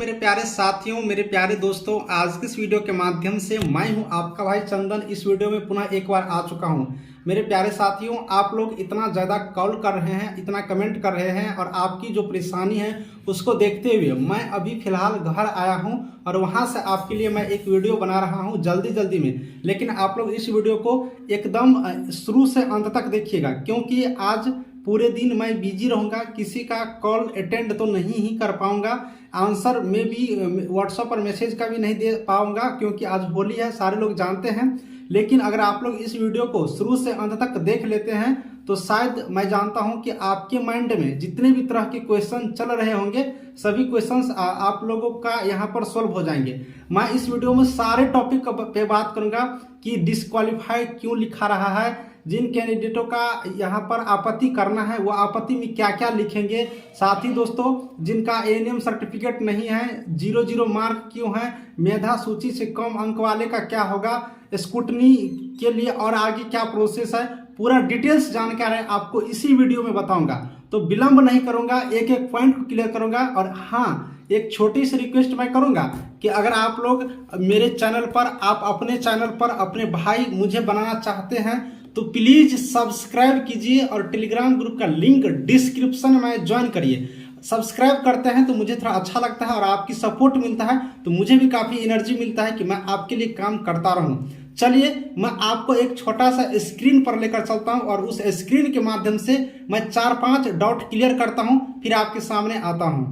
मेरे प्यारे साथियों, मेरे प्यारे दोस्तों, आज की इस वीडियो के माध्यम से मैं हूं आपका भाई चंदन। इस वीडियो में पुनः एक बार आ चुका हूं। मेरे प्यारे साथियों, आप लोग इतना ज़्यादा कॉल कर रहे हैं, इतना कमेंट कर रहे हैं और आपकी जो परेशानी है उसको देखते हुए मैं अभी फ़िलहाल घर आया हूं और वहां से आपके लिए मैं एक वीडियो बना रहा हूं जल्दी में। लेकिन आप लोग इस वीडियो को एकदम शुरू से अंत तक देखिएगा, क्योंकि आज पूरे दिन मैं बिजी रहूंगा, किसी का कॉल अटेंड तो नहीं ही कर पाऊंगा, आंसर में भी व्हाट्सएप पर मैसेज का भी नहीं दे पाऊंगा, क्योंकि आज होली है, सारे लोग जानते हैं। लेकिन अगर आप लोग इस वीडियो को शुरू से अंत तक देख लेते हैं तो शायद मैं जानता हूं कि आपके माइंड में जितने भी तरह के क्वेश्चन चल रहे होंगे सभी क्वेश्चंस आप लोगों का यहां पर सॉल्व हो जाएंगे। मैं इस वीडियो में सारे टॉपिक पे बात करूंगा कि डिस्क्वालीफाइड क्यों लिखा रहा है, जिन कैंडिडेटों का यहाँ पर आपत्ति करना है वो आपत्ति में क्या क्या लिखेंगे। साथ ही दोस्तों, जिनका एएनएम सर्टिफिकेट नहीं है, 0 मार्क क्यों है, मेधा सूची से कम अंक वाले का क्या होगा, स्कूटनी के लिए और आगे क्या प्रोसेस है, पूरा डिटेल्स जानकारी आपको इसी वीडियो में बताऊंगा। तो विलंब नहीं करूंगा, एक एक पॉइंट को क्लियर करूंगा। और हाँ, एक छोटी सी रिक्वेस्ट मैं करूंगा कि अगर आप लोग मेरे चैनल पर, आप अपने चैनल पर अपने भाई मुझे बनाना चाहते हैं तो प्लीज सब्सक्राइब कीजिए और टेलीग्राम ग्रुप का लिंक डिस्क्रिप्शन में ज्वाइन करिए। सब्सक्राइब करते हैं तो मुझे थोड़ा अच्छा लगता है और आपकी सपोर्ट मिलता है तो मुझे भी काफ़ी एनर्जी मिलता है कि मैं आपके लिए काम करता रहूं। चलिए, मैं आपको एक छोटा सा स्क्रीन पर लेकर चलता हूं और उस स्क्रीन के माध्यम से मैं 4-5 डाउट क्लियर करता हूं, फिर आपके सामने आता हूं।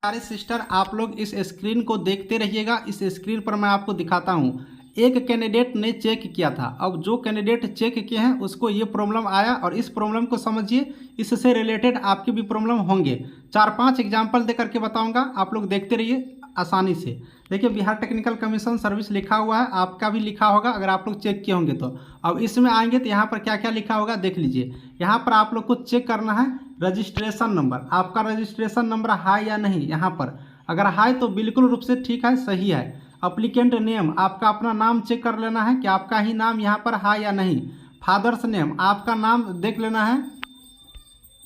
सारे सिस्टर, आप लोग इस स्क्रीन को देखते रहिएगा। इस स्क्रीन पर मैं आपको दिखाता हूं। एक कैंडिडेट ने चेक किया था, अब जो कैंडिडेट चेक किए हैं उसको ये प्रॉब्लम आया और इस प्रॉब्लम को समझिए, इससे रिलेटेड आपके भी प्रॉब्लम होंगे। 4-5 एग्जाम्पल दे करके बताऊंगा, आप लोग देखते रहिए आसानी से। देखिए, बिहार टेक्निकल कमीशन सर्विस लिखा हुआ है, आपका भी लिखा होगा अगर आप लोग चेक किए होंगे तो। अब इसमें आएंगे तो यहाँ पर क्या क्या लिखा होगा देख लीजिए। यहाँ पर आप लोग को चेक करना है रजिस्ट्रेशन नंबर, आपका रजिस्ट्रेशन नंबर है या नहीं। यहाँ पर अगर है तो बिल्कुल रूप से ठीक है, सही है। अप्लीकेंट नेम, आपका अपना नाम चेक कर लेना है कि आपका ही नाम यहाँ पर है या नहीं। फादर्स नेम, आपका नाम देख लेना है।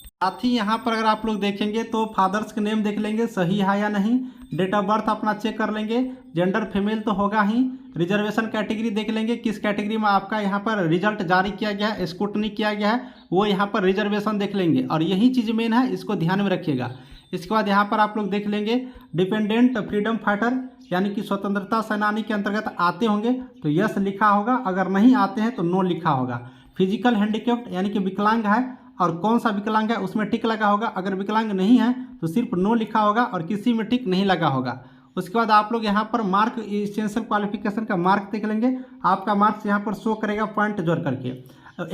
साथ ही यहाँ पर अगर आप लोग देखेंगे तो फादर्स के नेम देख लेंगे सही है या नहीं। डेट ऑफ बर्थ अपना चेक कर लेंगे, जेंडर फीमेल तो होगा ही। रिजर्वेशन कैटेगरी देख लेंगे, किस कैटेगरी में आपका यहाँ पर रिजल्ट जारी किया गया है, स्क्रूटनी किया गया है, वो यहाँ पर रिजर्वेशन देख लेंगे। और यही चीज़ मेन है, इसको ध्यान में रखिएगा। इसके बाद यहाँ पर आप लोग देख लेंगे डिपेंडेंट फ्रीडम फाइटर, यानी कि स्वतंत्रता सेनानी के अंतर्गत आते होंगे तो यस लिखा होगा, अगर नहीं आते हैं तो नो लिखा होगा। फिजिकल हैंडीकैप्ड यानी कि विकलांग है और कौन सा विकलांग है उसमें टिक लगा होगा, अगर विकलांग नहीं है तो सिर्फ नो लिखा होगा और किसी में टिक नहीं लगा होगा। उसके बाद आप लोग यहाँ पर मार्क, एसेंशियल क्वालिफिकेशन का मार्क देख लेंगे, आपका मार्क्स यहाँ पर शो करेगा पॉइंट जोड़ करके।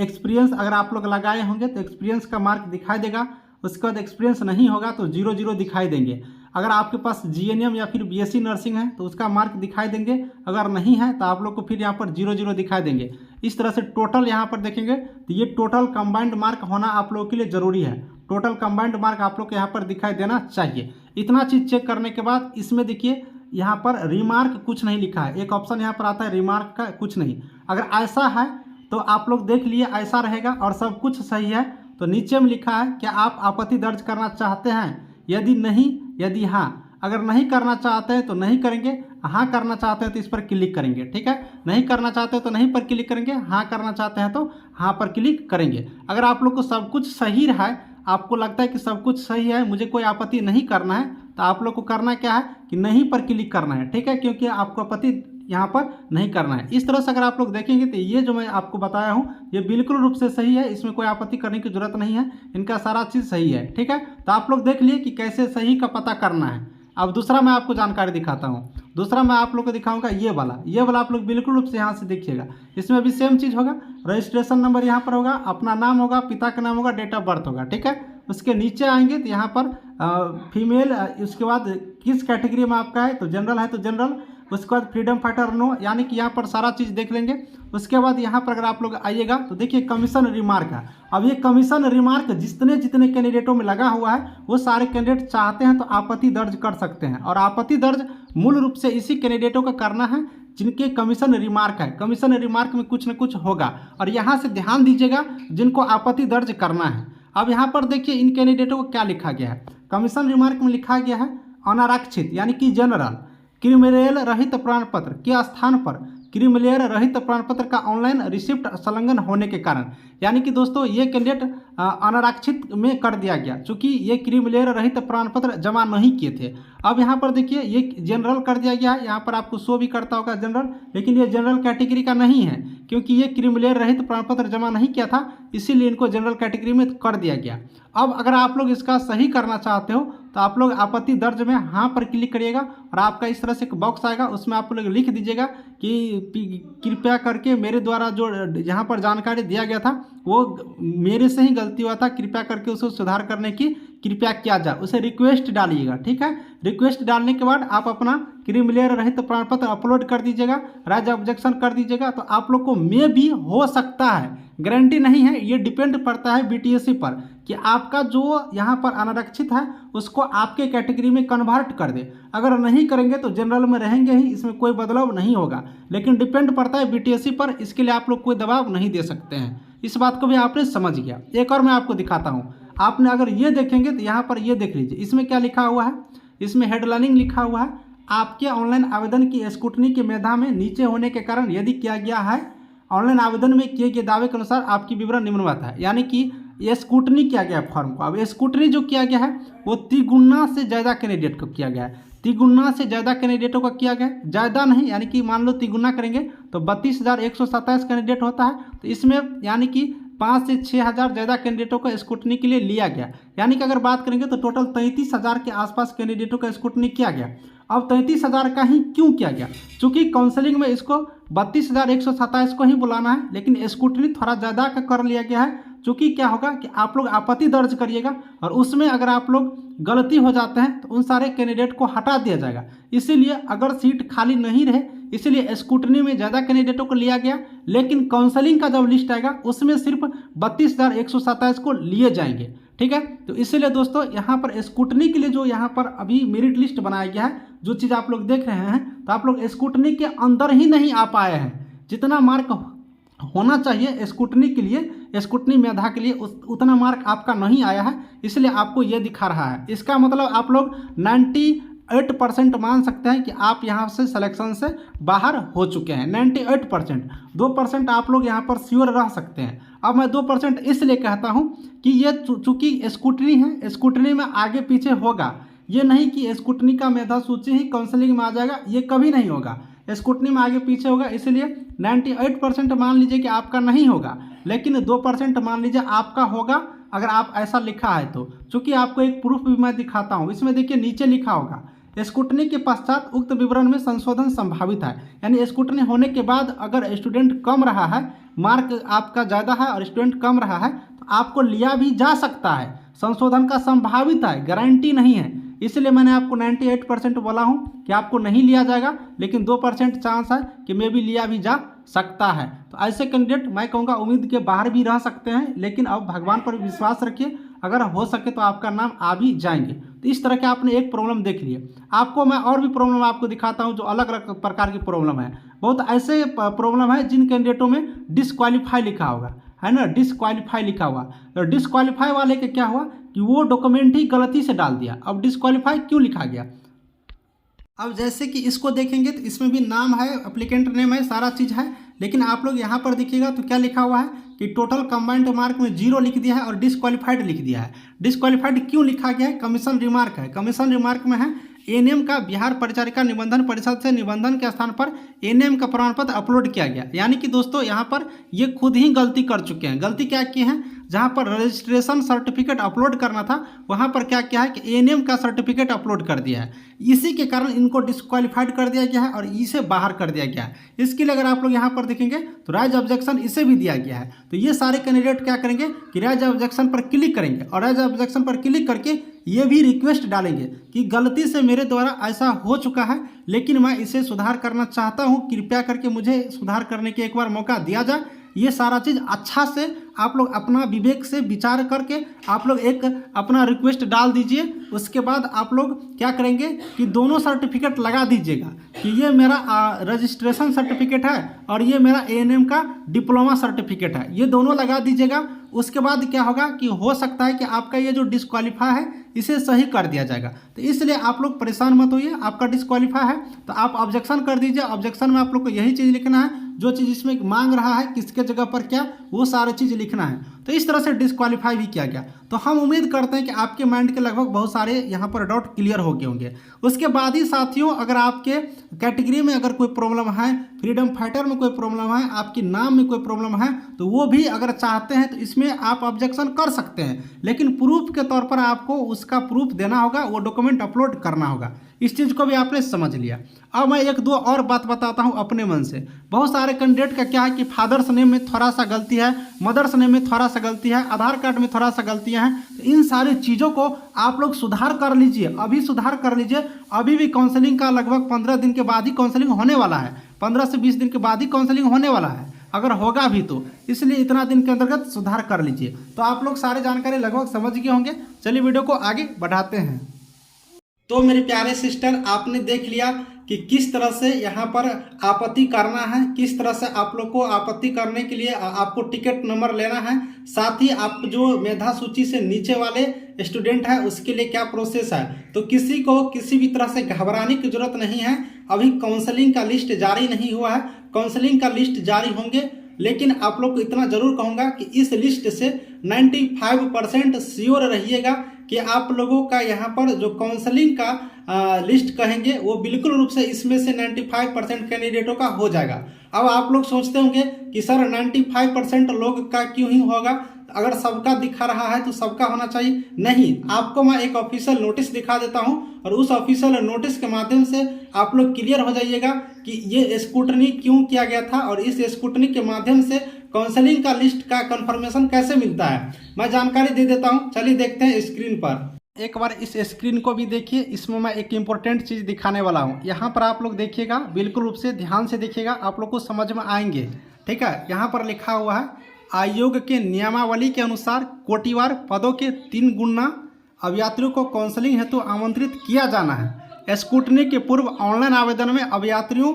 एक्सपीरियंस अगर आप लोग लगाए होंगे तो एक्सपीरियंस का मार्क दिखाई देगा। उसके बाद एक्सपीरियंस नहीं होगा तो 0 दिखाई देंगे। अगर आपके पास जीएनएम या फिर बीएससी नर्सिंग है तो उसका मार्क दिखाई देंगे, अगर नहीं है तो आप लोग को फिर यहाँ पर 0 दिखाई देंगे। इस तरह से टोटल यहाँ पर देखेंगे तो ये टोटल कंबाइंड मार्क होना आप लोगों के लिए ज़रूरी है। टोटल कंबाइंड मार्क आप लोग को यहाँ पर दिखाई देना चाहिए। इतना चीज़ चेक करने के बाद इसमें देखिए यहाँ पर रिमार्क कुछ नहीं लिखा है, एक ऑप्शन यहाँ पर आता है रिमार्क का, कुछ नहीं। अगर ऐसा है तो आप लोग देख लिए ऐसा रहेगा और सब कुछ सही है तो नीचे में लिखा है क्या आप आपत्ति दर्ज करना चाहते हैं, यदि नहीं, यदि हाँ। अगर नहीं करना चाहते हैं तो नहीं करेंगे, हाँ करना चाहते हैं तो इस पर क्लिक करेंगे, ठीक है। नहीं करना चाहते हैं तो नहीं पर क्लिक करेंगे, हाँ करना चाहते हैं तो हाँ पर क्लिक करेंगे। अगर आप लोग को सब कुछ सही रहा है, आपको लगता है कि सब कुछ सही है, मुझे कोई आपत्ति नहीं करना है, तो आप लोग को करना क्या है कि नहीं पर क्लिक करना है, ठीक है, क्योंकि आपको आपत्ति यहाँ पर नहीं करना है। इस तरह से अगर आप लोग देखेंगे तो ये जो मैं आपको बताया हूँ ये बिल्कुल रूप से सही है, इसमें कोई आपत्ति करने की जरूरत नहीं है, इनका सारा चीज़ सही है, ठीक है। तो आप लोग देख लिए कि कैसे सही का पता करना है। अब दूसरा मैं आपको जानकारी दिखाता हूँ। दूसरा मैं आप लोग को दिखाऊंगा ये वाला आप लोग बिल्कुल रूप से यहाँ से देखिएगा। इसमें भी सेम चीज़ होगा, रजिस्ट्रेशन नंबर यहाँ पर होगा, अपना नाम होगा, पिता का नाम होगा, डेट ऑफ बर्थ होगा, ठीक है। उसके नीचे आएंगे तो यहाँ पर फीमेल, उसके बाद किस कैटेगरी में आपका है तो जनरल है तो जनरल, उसके बाद फ्रीडम फाइटर नो, यानी कि यहाँ पर सारा चीज़ देख लेंगे। उसके बाद यहाँ पर अगर आप लोग आइएगा तो देखिए कमीशन रिमार्क है। अब ये कमीशन रिमार्क जितने कैंडिडेटों में लगा हुआ है वो सारे कैंडिडेट चाहते हैं तो आपत्ति दर्ज कर सकते हैं। और आपत्ति दर्ज मूल रूप से इसी कैंडिडेटों का करना है जिनके कमीशन रिमार्क है। कमीशन रिमार्क में कुछ न कुछ होगा और यहाँ से ध्यान दीजिएगा जिनको आपत्ति दर्ज करना है। अब यहाँ पर देखिए इन कैंडिडेटों को क्या लिखा गया है। कमीशन रिमार्क में लिखा गया है अनारक्षित यानी कि जनरल क्रिमिनल रहित प्रमाण पत्र के स्थान पर क्रिमिनल रहित प्रमाण पत्र का ऑनलाइन रिसिप्ट संलग्न होने के कारण, यानी कि दोस्तों ये कैंडिडेट अनारक्षित में कर दिया गया चूंकि ये क्रिमिनल रहित प्रमाण पत्र जमा नहीं किए थे। अब यहाँ पर देखिए ये जनरल कर दिया गया है, यहाँ पर आपको शो भी करता होगा जनरल, लेकिन ये जनरल कैटेगरी का नहीं है क्योंकि ये क्रिमिनल रहित प्रमाण पत्र जमा नहीं किया था, इसीलिए इनको जनरल कैटेगरी में कर दिया गया। अब अगर आप लोग इसका सही करना चाहते हो तो आप लोग आपत्ति दर्ज में हाँ पर क्लिक करिएगा और आपका इस तरह से एक बॉक्स आएगा, उसमें आप लोग लिख दीजिएगा कि कृपया करके मेरे द्वारा जो यहाँ पर जानकारी दिया गया था वो मेरे से ही गलती हुआ था, कृपया करके उसे सुधार करने की कृपया किया जाए, उसे रिक्वेस्ट डालिएगा। ठीक है, रिक्वेस्ट डालने के बाद आप अपना क्रिमिनल रहित प्रमाण पत्र अपलोड कर दीजिएगा, राइज ऑब्जेक्शन कर दीजिएगा, तो आप लोग को मे भी हो सकता है, गारंटी नहीं है, ये डिपेंड पड़ता है बीटीएससी पर कि आपका जो यहाँ पर अनारक्षित है उसको आपके कैटेगरी में कन्वर्ट कर दे। अगर नहीं करेंगे तो जनरल में रहेंगे ही, इसमें कोई बदलाव नहीं होगा, लेकिन डिपेंड पड़ता है बीटीएससी पर, इसके लिए आप लोग कोई दबाव नहीं दे सकते हैं। इस बात को भी आपने समझ गया। एक और मैं आपको दिखाता हूँ, आपने अगर ये देखेंगे तो यहाँ पर ये देख लीजिए, इसमें क्या लिखा हुआ है, इसमें हेडलाइनिंग लिखा हुआ है, आपके ऑनलाइन आवेदन की स्क्रूटनी की मेधा में नीचे होने के कारण यदि किया गया है ऑनलाइन आवेदन में किए गए दावे के अनुसार आपकी विवरण निम्नवत है, यानी कि ये स्क्रूटनी किया गया फॉर्म को। अब स्क्रूटनी जो किया गया है वो तिगुना से ज़्यादा कैंडिडेट को किया गया है, तिगुना से ज़्यादा कैंडिडेटों का किया गया, ज़्यादा नहीं, यानी कि मान लो तिगुना करेंगे तो 32,127 कैंडिडेट होता है, तो इसमें यानी कि 5 से 6,000 ज़्यादा कैंडिडेटों को स्क्रूटनी के लिए लिया गया, यानी कि अगर बात करेंगे तो टोटल 33,000 के आसपास कैंडिडेटों का स्क्रूटनी किया गया। अब 33,000 का ही क्यों किया गया, चूंकि काउंसलिंग में इसको 32,127 को ही बुलाना है, लेकिन स्क्रूटनी थोड़ा ज़्यादा का कर लिया गया है, चूंकि क्या होगा कि आप लोग आपत्ति दर्ज करिएगा और उसमें अगर आप लोग गलती हो जाते हैं तो उन सारे कैंडिडेट को हटा दिया जाएगा, इसीलिए अगर सीट खाली नहीं रहे इसलिए स्क्रूटनी में ज़्यादा कैंडिडेटों को लिया गया, लेकिन काउंसलिंग का जब लिस्ट आएगा उसमें सिर्फ 32,127 को लिए जाएंगे। ठीक है, तो इसीलिए दोस्तों यहाँ पर स्क्रूटनी के लिए जो यहाँ पर अभी मेरिट लिस्ट बनाया गया है, जो चीज़ आप लोग देख रहे हैं, तो आप लोग स्क्रूटनी के अंदर ही नहीं आ पाए हैं, जितना मार्क होना चाहिए स्क्रूटनी के लिए, स्क्रूटनी मेधा के लिए उतना मार्क आपका नहीं आया है, इसलिए आपको ये दिखा रहा है। इसका मतलब आप लोग 98% मान सकते हैं कि आप यहाँ से सिलेक्शन से बाहर हो चुके हैं, 98%। 2% आप लोग यहाँ पर श्योर रह सकते हैं। अब मैं 2% इसलिए कहता हूँ कि ये चूँकि स्क्रूटनी है, स्क्रूटनी में आगे पीछे होगा, ये नहीं कि स्क्रूटनी का मेधा सूची ही काउंसलिंग में आ जाएगा, ये कभी नहीं होगा, स्क्रूटनी में आगे पीछे होगा, इसलिए 98% मान लीजिए कि आपका नहीं होगा, लेकिन 2% मान लीजिए आपका होगा अगर आप ऐसा लिखा है तो। चूँकि आपको एक प्रूफ भी मैं दिखाता हूँ, इसमें देखिए नीचे लिखा होगा स्क्रूटनी के पश्चात उक्त विवरण में संशोधन संभावित है, यानी स्क्रूटनी होने के बाद अगर स्टूडेंट कम रहा है, मार्क आपका ज़्यादा है और स्टूडेंट कम रहा है तो आपको लिया भी जा सकता है, संशोधन का संभावित है, गारंटी नहीं है, इसलिए मैंने आपको 98% बोला हूँ कि आपको नहीं लिया जाएगा, लेकिन 2% चांस है कि मे भी लिया भी जा सकता है। तो ऐसे कैंडिडेट मैं कहूँगा उम्मीद के बाहर भी रह सकते हैं, लेकिन अब भगवान पर विश्वास रखिए, अगर हो सके तो आपका नाम आ भी जाएंगे। तो इस तरह के आपने एक प्रॉब्लम देख लिए, आपको मैं और भी प्रॉब्लम आपको दिखाता हूँ जो अलग अलग प्रकार की प्रॉब्लम है। बहुत ऐसे प्रॉब्लम है जिन कैंडिडेटों में डिसक्वालीफाई लिखा होगा, है ना, डिसक्वालीफाई लिखा हुआ, तो डिसक्वालीफाई वाले के क्या हुआ कि वो डॉक्यूमेंट ही गलती से डाल दिया। अब डिसक्वालीफाई क्यों लिखा गया, अब जैसे कि इसको देखेंगे तो इसमें भी नाम है, एप्लीकेंट नेम है, सारा चीज़ है, लेकिन आप लोग यहाँ पर देखिएगा तो क्या लिखा हुआ है कि टोटल कंबाइंड मार्क में 0 लिख दिया है और डिसक्वालीफाइड लिख दिया है। डिसक्वालीफाइड क्यों लिखा गया है, कमीशन रिमार्क है, कमीशन रिमार्क में है एएनएम का बिहार परिचारिका निबंधन परिषद से निबंधन के स्थान पर एएनएम का प्रमाण पत्र अपलोड किया गया, यानी कि दोस्तों यहाँ पर ये खुद ही गलती कर चुके हैं। गलती क्या की है, जहाँ पर रजिस्ट्रेशन सर्टिफिकेट अपलोड करना था वहाँ पर क्या किया है कि एएनएम का सर्टिफिकेट अपलोड कर दिया है, इसी के कारण इनको डिस्क्वालीफाइड कर दिया गया है और इसे बाहर कर दिया गया है। इसके लिए अगर आप लोग यहाँ पर देखेंगे तो राइज ऑब्जेक्शन इसे भी दिया गया है। तो ये सारे कैंडिडेट क्या करेंगे कि राइज ऑब्जेक्शन पर क्लिक करेंगे और राइज ऑब्जेक्शन पर क्लिक करके ये भी रिक्वेस्ट डालेंगे कि गलती से मेरे द्वारा ऐसा हो चुका है, लेकिन मैं इसे सुधार करना चाहता हूँ, कृपया करके मुझे सुधार करने के एक बार मौका दिया जाए। ये सारा चीज़ अच्छा से आप लोग अपना विवेक से विचार करके आप लोग एक अपना रिक्वेस्ट डाल दीजिए। उसके बाद आप लोग क्या करेंगे कि दोनों सर्टिफिकेट लगा दीजिएगा कि ये मेरा रजिस्ट्रेशन सर्टिफिकेट है और ये मेरा एएनएम का डिप्लोमा सर्टिफिकेट है, ये दोनों लगा दीजिएगा। उसके बाद क्या होगा कि हो सकता है कि आपका ये जो डिस्क्वालीफाई है इसे सही कर दिया जाएगा। तो इसलिए आप लोग परेशान मत होइए, आपका डिस्क्वालीफाई है तो आप ऑब्जेक्शन कर दीजिए। ऑब्जेक्शन में आप लोग को यही चीज़ लिखना है, जो चीज़ इसमें मांग रहा है किसके जगह पर क्या, वो सारी चीज़ लिखना है। तो इस तरह से डिस्क्वालीफाई भी किया गया। तो हम उम्मीद करते हैं कि आपके माइंड के लगभग बहुत सारे यहाँ पर डाउट क्लियर हो गए होंगे। उसके बाद ही साथियों, अगर आपके कैटेगरी में अगर कोई प्रॉब्लम है, फ्रीडम फाइटर में कोई प्रॉब्लम है, आपके नाम में कोई प्रॉब्लम है, तो वो भी अगर चाहते हैं तो इसमें आप ऑब्जेक्शन कर सकते हैं, लेकिन प्रूफ के तौर पर आपको उसका प्रूफ देना होगा, वो डॉक्यूमेंट अपलोड करना होगा। इस चीज़ को भी आपने समझ लिया। अब मैं एक दो और बात बताता हूं अपने मन से। बहुत सारे कैंडिडेट का क्या है कि फादर्स नेम में थोड़ा सा गलती है, मदर्स नेम में थोड़ा सा गलती है, आधार कार्ड में थोड़ा सा गलतियां हैं। तो इन सारी चीज़ों को आप लोग सुधार कर लीजिए, अभी सुधार कर लीजिए। अभी भी काउंसलिंग का लगभग 15 दिन के बाद ही काउंसलिंग होने वाला है, 15 से 20 दिन के बाद ही काउंसलिंग होने वाला है, अगर होगा भी तो। इसलिए इतना दिन के अंतर्गत सुधार कर लीजिए। तो आप लोग सारे जानकारी लगभग समझ गए होंगे। चलिए वीडियो को आगे बढ़ाते हैं। तो मेरे प्यारे सिस्टर, आपने देख लिया कि किस तरह से यहाँ पर आपत्ति करना है, किस तरह से आप लोग को आपत्ति करने के लिए आपको टिकट नंबर लेना है, साथ ही आप जो मेधा सूची से नीचे वाले स्टूडेंट है उसके लिए क्या प्रोसेस है। तो किसी को किसी भी तरह से घबराने की जरूरत नहीं है। अभी काउंसलिंग का लिस्ट जारी नहीं हुआ है, काउंसलिंग का लिस्ट जारी होंगे। लेकिन आप लोग को इतना जरूर कहूँगा कि इस लिस्ट से 95% श्योर रहिएगा कि आप लोगों का यहाँ पर जो काउंसलिंग का लिस्ट कहेंगे वो बिल्कुल रूप से इसमें से 95% कैंडिडेटों का हो जाएगा। अब आप लोग सोचते होंगे कि सर 95% लोग का क्यों ही होगा, अगर सबका दिखा रहा है तो सबका होना चाहिए। नहीं, आपको मैं एक ऑफिशियल नोटिस दिखा देता हूं और उस ऑफिशियल नोटिस के माध्यम से आप लोग क्लियर हो जाइएगा कि ये स्क्रूटनी क्यों किया गया था और इस स्क्रूटनी के माध्यम से काउंसलिंग का लिस्ट का कंफर्मेशन कैसे मिलता है, मैं जानकारी दे देता हूं। चलिए देखते हैं स्क्रीन पर। एक बार इस स्क्रीन को भी देखिए, इसमें मैं एक इम्पोर्टेंट चीज़ दिखाने वाला हूँ। यहाँ पर आप लोग देखिएगा, बिल्कुल रूप से ध्यान से देखिएगा, आप लोग को समझ में आएंगे। ठीक है, यहाँ पर लिखा हुआ है आयोग के नियमावली के अनुसार कोटिवार पदों के 3 गुना अभ्यर्थियों को काउंसलिंग हेतु आमंत्रित किया जाना है। स्क्रूटनी के पूर्व ऑनलाइन आवेदन में अभ्यर्थियों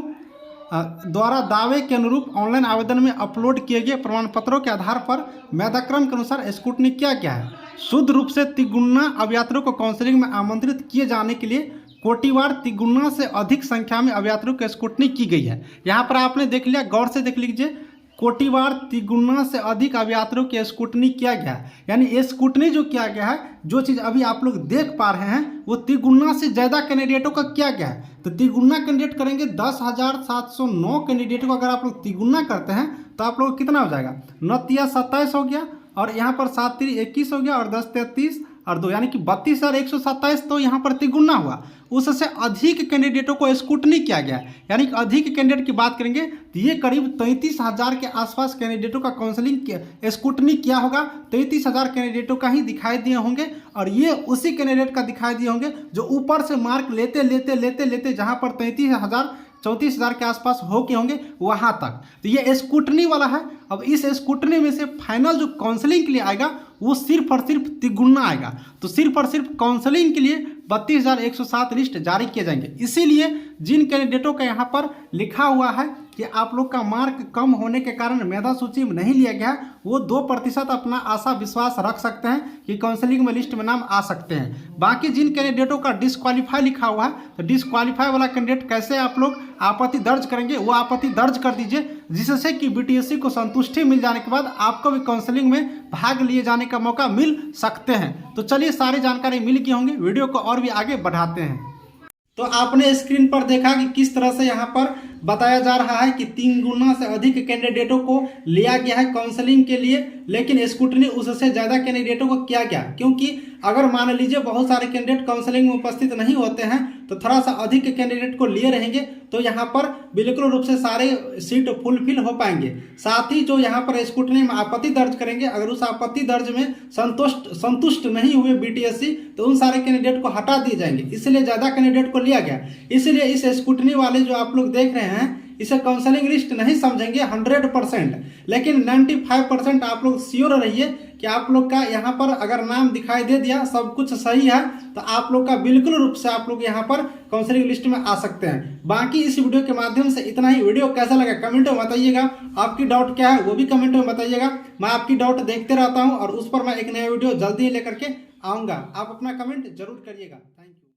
द्वारा दावे के अनुरूप ऑनलाइन आवेदन में अपलोड किए गए प्रमाण पत्रों के आधार पर मेधाक्रम के अनुसार स्क्रूटनी किया गया है। शुद्ध रूप से 3 गुना अभ्यर्थियों को काउंसलिंग में आमंत्रित किए जाने के लिए कोटिवार 3 गुना से अधिक संख्या में अभ्यर्थियों की स्क्रूटनी की गई है। यहाँ पर आपने देख लिया, गौर से देख लीजिए, कोटिवार 3 गुना से अधिक अभ्यर्थियों की स्क्रूटनी किया गया है। यानी स्क्रूटनी जो किया गया है, जो चीज़ अभी आप लोग देख पा रहे हैं, वो 3 गुना से ज़्यादा कैंडिडेटों का किया गया है। तो 3 गुना कैंडिडेट करेंगे, 10,709 कैंडिडेटों को अगर आप लोग 3 गुना करते हैं तो आप लोग कितना हो जाएगा, 9 27 हो गया, और यहाँ पर 7 21 हो गया, और 10 33 और 2 यानी कि 32,127। तो यहाँ पर 3 गुना हुआ। उससे अधिक कैंडिडेटों को स्क्रूटनी किया गया, यानी कि अधिक कैंडिडेट की बात करेंगे तो ये करीब 33,000 के आसपास कैंडिडेटों का काउंसलिंग स्क्रूटनी किया होगा। 33,000 कैंडिडेटों का ही दिखाई दिए होंगे, और ये उसी कैंडिडेट का दिखाई दिए होंगे जो ऊपर से मार्क लेते लेते लेते लेते जहाँ पर 34,000 के आसपास हो के होंगे वहाँ तक। तो ये स्क्रूटनी वाला है। अब इस स्क्रूटनी में से फाइनल जो काउंसलिंग के लिए आएगा वो सिर्फ और सिर्फ 3 गुना आएगा। तो सिर्फ और सिर्फ काउंसलिंग के लिए 32,107 लिस्ट जारी किए जाएंगे। इसीलिए जिन कैंडिडेटों का यहाँ पर लिखा हुआ है कि आप लोग का मार्क कम होने के कारण मेधा सूची में नहीं लिया गया, वो 2% अपना आशा विश्वास रख सकते हैं कि काउंसलिंग में लिस्ट में नाम आ सकते हैं। बाकी जिन कैंडिडेटों का डिस्क्वालीफाई लिखा हुआ है, तो डिस्क्वालीफाई वाला कैंडिडेट कैसे आप लोग आपत्ति दर्ज करेंगे, वो आपत्ति दर्ज कर दीजिए, जिससे कि बीटीएससी को संतुष्टि मिल जाने के बाद आपको भी काउंसलिंग में भाग लिए जाने का मौका मिल सकते हैं। तो चलिए, सारी जानकारी मिल गई होंगी, वीडियो को और भी आगे बढ़ाते हैं। तो आपने स्क्रीन पर देखा कि किस तरह से यहाँ पर बताया जा रहा है कि 3 गुना से अधिक कैंडिडेटों को लिया गया है काउंसलिंग के लिए, लेकिन स्क्रूटनी उससे ज़्यादा कैंडिडेटों को किया गया। क्योंकि अगर मान लीजिए बहुत सारे कैंडिडेट काउंसलिंग में उपस्थित नहीं होते हैं तो थोड़ा सा अधिक कैंडिडेट को लिए रहेंगे, तो यहाँ पर बिल्कुल रूप से सारे सीट फुलफिल हो पाएंगे। साथ ही जो यहाँ पर स्क्रूटनी में आपत्ति दर्ज करेंगे, अगर उस आपत्ति दर्ज में संतुष्ट नहीं हुए बीटीएससी, तो उन सारे कैंडिडेट को हटा दिए जाएंगे। इसलिए ज़्यादा कैंडिडेट को लिया गया। इसलिए इस स्क्रूटनी वाले जो आप लोग देख रहे हैं, इसे काउंसलिंग लिस्ट नहीं समझेंगे 100%, लेकिन 95% आप लोग श्योर रहिए कि आप लोग का यहाँ पर अगर नाम दिखाई दे दिया, सब कुछ सही है, तो आप लोग का बिल्कुल रूप से आप लोग यहाँ पर काउंसलिंग लिस्ट में आ सकते हैं। बाकी इस वीडियो के माध्यम से इतना ही। वीडियो कैसा लगा कमेंट में बताइएगा, आपकी डाउट क्या है वो भी कमेंट में बताइएगा। मैं आपकी डाउट देखते रहता हूँ और उस पर मैं एक नया वीडियो जल्दी ही लेकर के आऊँगा। आप अपना कमेंट जरूर करिएगा। थैंक